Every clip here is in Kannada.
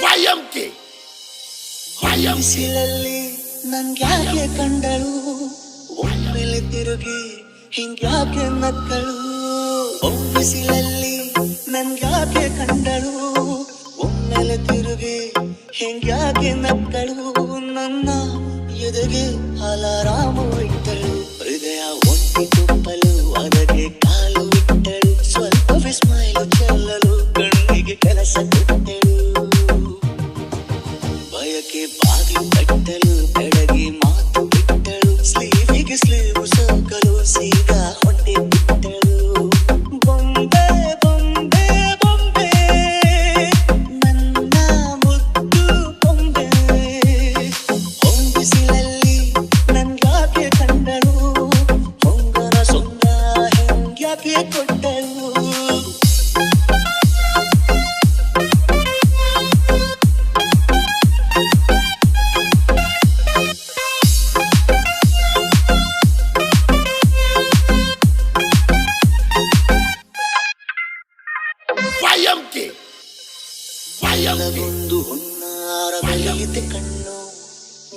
ವಯಂಕೆ ಬಿಸಿಲಲ್ಲಿ ನನ್ಗ್ಯಾಕೆ ಕಂಡಳು ಒಮ್ಮೆಲೆ ತಿರುಗಿ ಹಿಂಗ್ಯಾಕೆ ನಕ್ಕಳು ಬಿಸಿಲಲ್ಲಿ ನನ್ಗ್ಯಾಕೆ ಕಂಡಳು ಒಮ್ಮೆಲೆ ತಿರುಗಿ ಹಿಂಗ್ಯಾಕೆ ನಕ್ಕಳು ನನ್ನ ಎದೆಗೆ ಅಲಾರಾಮು ಇಟ್ಟಳು ಹೃದಯ ಒಂಟಿ ತುಪ್ಪಲು ಅದಕ್ಕೆ ಕಾಲು ಇಟ್ಟಳು ಸ್ವಲ್ಪವೇ ಸ್ಮೈಲು ಚೆಲ್ಲಲು ಕಣ್ಣಿಗೆ ಕೆಲಸ ಕೊಟ್ಟಳು ಬಯಕೆ ಬಾಗಿಲು ಕಟ್ಟಲು ಬೆಳಗಿ ಮಾತು ಬಿಟ್ಟಳು ಸ್ಲೀವಿಗೆ ಸ್ಲೀವು ಸೋಕಲು ಸೀದಾ ಹೊಟ್ಟೆ ಬಿಟ್ಟಳು ಬೊಂಬೆ ಬೊಂಬೆ ಬೊಂಬೆ ನನ್ನ ಮುದ್ದು ಬೊಂಬೆ ಹೊಂಬಿಸಿಲಲ್ಲಿ ನನ್ಗ್ಯಾಕೆ ಕಂಡಳು ಹೊಂಗರ ಸೊಂದ ಹೆಂಗ್ಯಾಕೆ ಕೊಟ್ಟಳು ಒಂದು ಹುನ್ನಾರದಲ್ಲಿದ್ದ ಕಣ್ಣು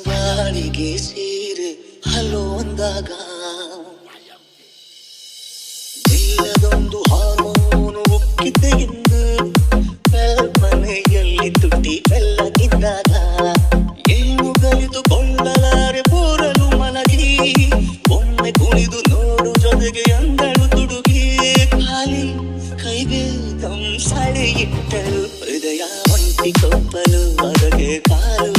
ಗಾಳಿಗೆ ಸೇರಿ ಹಲೋ ಅಂದಾಗ ಇಲ್ಲದೊಂದು ಹಾರ್ಮೋನು ಉಕ್ಕಿದ್ದೆ ಎಂದು ಕಲ್ಪನೆಯಲ್ಲಿ ತುಟಿ ಬೆಲ್ಲಗಿದ್ದಾಗ ಏನು ಕಲಿತುಕೊಳ್ಳಲಾರೆ ಬೋರಲು ಮಲಗಿ ಒಮ್ಮೆ ಕುಣಿದು ನೋಡು ಜೊತೆಗೆ ಅಂದಳು ತುಡುಗಿ ಖಾಲಿ ಕೈಗೆ ತಂಸಾಳೆ ಇಟ್ಟಳು ಹೃದಯ ಒಂಟಿ ಕೊಪ್ಪಲು ಅದಕ್ಕೆ ಕಾಲು